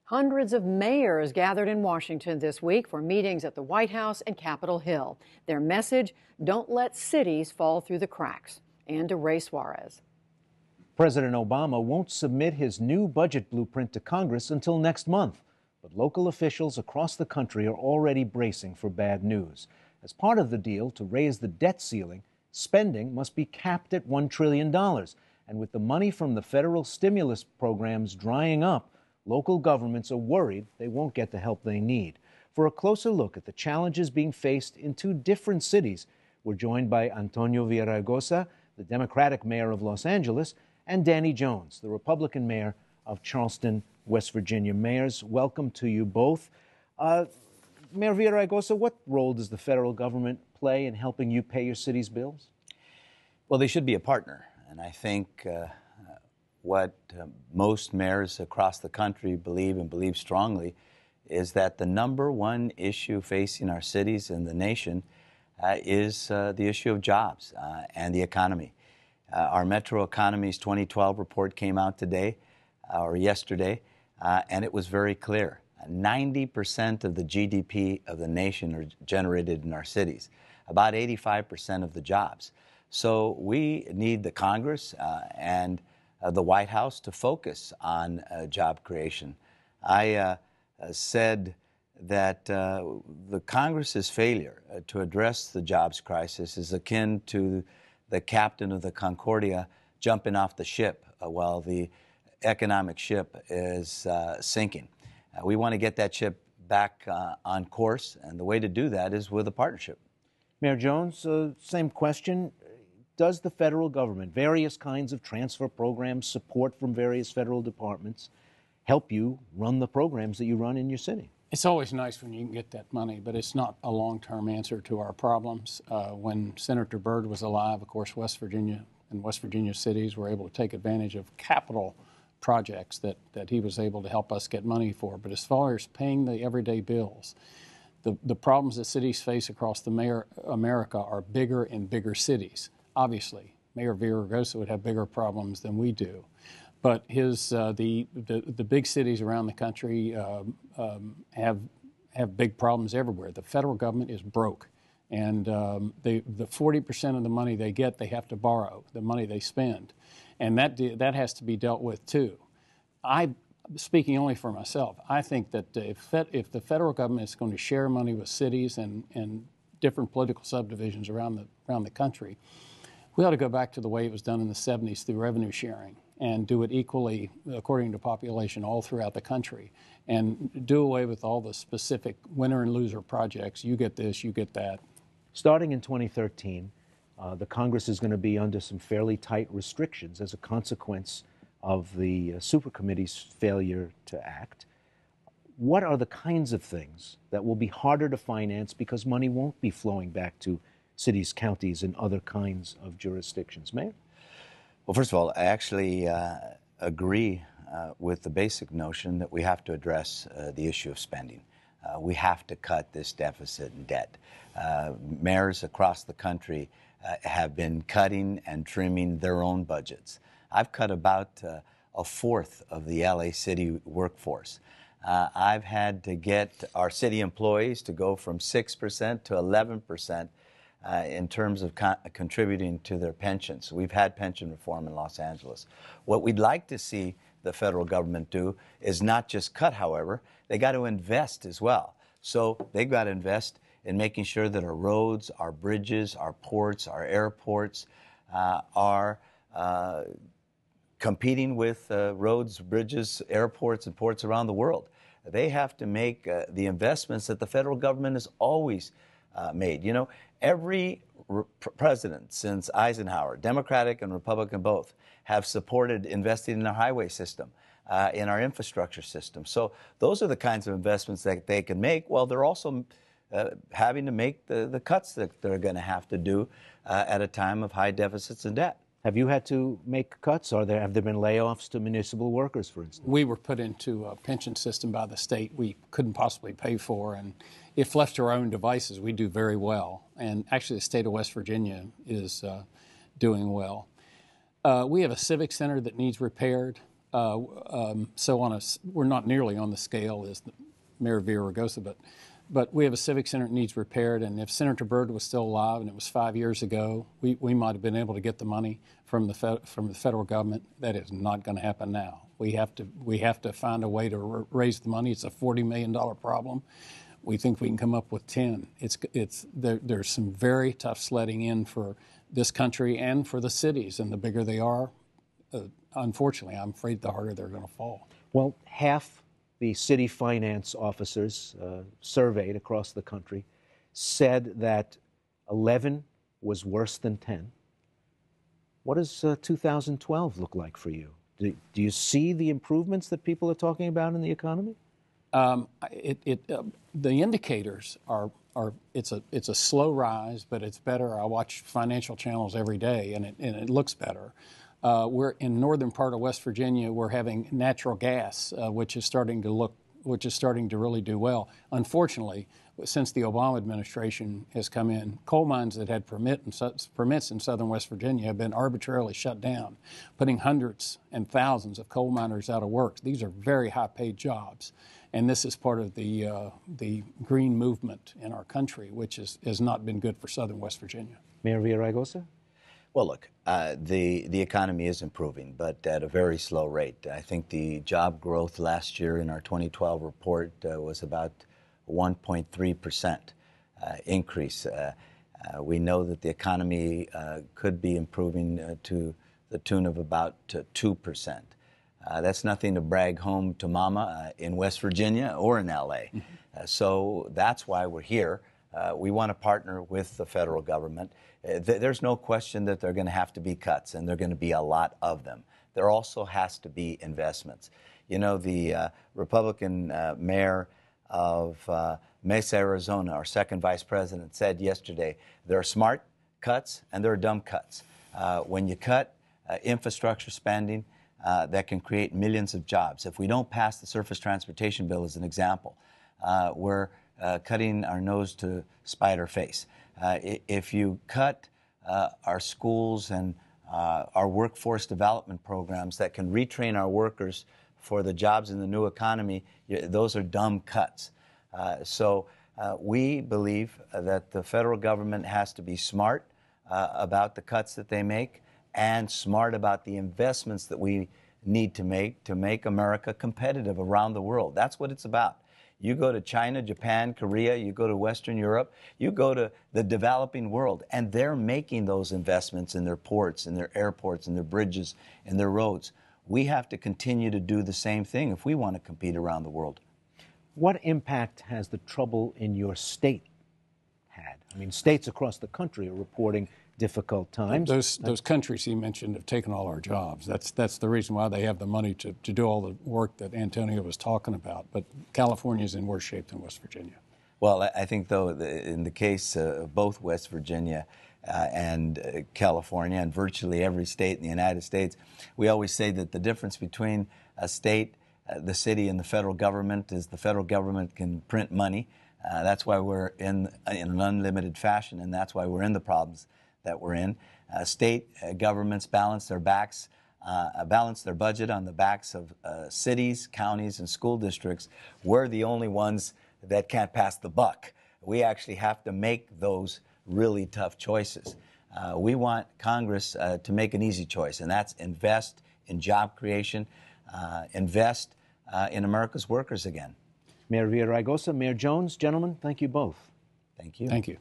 Hundreds of mayors gathered in Washington this week for meetings at the White House and Capitol Hill. Their message, don't let cities fall through the cracks. And to Ray Suarez. President Obama won't submit his new budget blueprint to Congress until next month. But local officials across the country are already bracing for bad news. As part of the deal to raise the debt ceiling, spending must be capped at $1 trillion. And with the money from the federal stimulus programs drying up, local governments are worried they won't get the help they need. For a closer look at the challenges being faced in two different cities, we're joined by Antonio Villaraigosa, the Democratic mayor of Los Angeles, and Danny Jones, the Republican mayor of Charleston, West Virginia. Mayors, welcome to you both. Mayor Villaraigosa, what role does the federal government play in helping you pay your city's bills? Well, they should be a partner. And I think what most mayors across the country believe and believe strongly is that the number one issue facing our cities and the nation is the issue of jobs and the economy. Our Metro Economy's 2012 report came out today or yesterday, and it was very clear. 90% of the GDP of the nation are generated in our cities, about 85% of the jobs. So we need the Congress and the White House to focus on job creation. I said that the Congress's failure to address the jobs crisis is akin to the captain of the Concordia jumping off the ship while the economic ship is sinking. We want to get that ship back on course, and the way to do that is with a partnership. Mayor Jones, same question. Does the federal government, various kinds of transfer programs, support from various federal departments, help you run the programs that you run in your city? It's always nice when you can get that money, but it's not a long-term answer to our problems. When Senator Byrd was alive, of course, West Virginia and West Virginia cities were able to take advantage of capital projects that he was able to help us get money for. But as far as paying the everyday bills, the problems that cities face across America are bigger in bigger cities. Obviously, Mayor Villaraigosa would have bigger problems than we do. But the big cities around the country have big problems everywhere. The federal government is broke, and the 40% of the money they get, they have to borrow, the money they spend, and that has to be dealt with too. Speaking only for myself, I think that if the federal government is going to share money with cities and different political subdivisions around the country, we ought to go back to the way it was done in the 70s through revenue sharing and do it equally according to population all throughout the country and do away with all the specific winner and loser projects. You get this, you get that. Starting in 2013, the Congress is going to be under some fairly tight restrictions as a consequence of the supercommittee's failure to act. What are the kinds of things that will be harder to finance because money won't be flowing back to cities, counties, and other kinds of jurisdictions? Mayor? Well, first of all, I actually agree with the basic notion that we have to address the issue of spending. We have to cut this deficit and debt. Mayors across the country have been cutting and trimming their own budgets. I've cut about a fourth of the LA City workforce. I've had to get our city employees to go from 6% to 11% in terms of contributing to their pensions. We've had pension reform in Los Angeles. What we'd like to see the federal government do is not just cut, however, they got to invest as well. So they've got to invest in making sure that our roads, our bridges, our ports, our airports are competing with roads, bridges, airports, and ports around the world. They have to make the investments that the federal government has always made. You know, every president since Eisenhower, Democratic and Republican both, have supported investing in our highway system, in our infrastructure system. So those are the kinds of investments that they can make, while they're also having to make the cuts that they're going to have to do at a time of high deficits and debt. Have you had to make cuts? Have there been layoffs to municipal workers, for instance? We were put into a pension system by the state we couldn't possibly pay for, and if left to our own devices, we do very well. And actually, the state of West Virginia is doing well. We have a civic center that needs repaired. We're not nearly on the scale as Mayor Villaraigosa, but we have a civic center that needs repaired. And if Senator Byrd was still alive, and it was 5 years ago, we might have been able to get the money from the federal government. That is not going to happen now. We have to find a way to raise the money. It's a $40 million problem. We think we can come up with 10. There's some very tough sledding in for this country and for the cities, and the bigger they are, unfortunately, I'm afraid the harder they're going to fall. Well, half the city finance officers surveyed across the country said that 11 was worse than 10. What does 2012 look like for you? Do you see the improvements that people are talking about in the economy? The indicators are it's a slow rise, but it's better. I watch financial channels every day, and it looks better. We're in northern part of West Virginia. We're having natural gas, which is starting to really do well. Unfortunately, since the Obama administration has come in, coal mines that had permits in southern West Virginia have been arbitrarily shut down, putting hundreds and thousands of coal miners out of work. These are very high-paid jobs, and this is part of the green movement in our country, which has not been good for southern West Virginia. Mayor Villaraigosa? Well, look, the economy is improving, but at a very slow rate. I think the job growth last year in our 2012 report was about 1.3% increase. We know that the economy could be improving to the tune of about 2%. That's nothing to brag home to mama in West Virginia or in LA. So that's why we're here. We want to partner with the federal government. There's no question that there are going to have to be cuts, and there are going to be a lot of them. There also has to be investments. You know, the Republican mayor of Mesa, Arizona, our second vice president, said yesterday, there are smart cuts and there are dumb cuts. When you cut infrastructure spending, that can create millions of jobs. If we don't pass the surface transportation bill as an example, we're cutting our nose to spite our face. If you cut our schools and our workforce development programs that can retrain our workers for the jobs in the new economy, those are dumb cuts. So we believe that the federal government has to be smart about the cuts that they make and smart about the investments that we need to make America competitive around the world. That's what it's about. You go to China, Japan, Korea, you go to Western Europe, you go to the developing world, and they're making those investments in their ports, in their airports, in their bridges, in their roads. We have to continue to do the same thing if we want to compete around the world. What impact has the trouble in your state had? I mean, states across the country are reporting difficult times. Those countries he mentioned have taken all our jobs. That's the reason why they have the money to do all the work that Antonio was talking about. But California is in worse shape than West Virginia. Well, I think, though, in the case of both West Virginia and California and virtually every state in the United States, we always say that the difference between a state, the city, and the federal government is the federal government can print money. That's why we're in an unlimited fashion, and that's why we're in the problems that we're in. State governments balance their budget on the backs of cities, counties, and school districts. We're the only ones that can't pass the buck. We actually have to make those really tough choices. We want Congress to make an easy choice, and that's invest in job creation, invest in America's workers again. Mayor Villaraigosa, Mayor Jones, gentlemen, thank you both. Thank you. Thank you.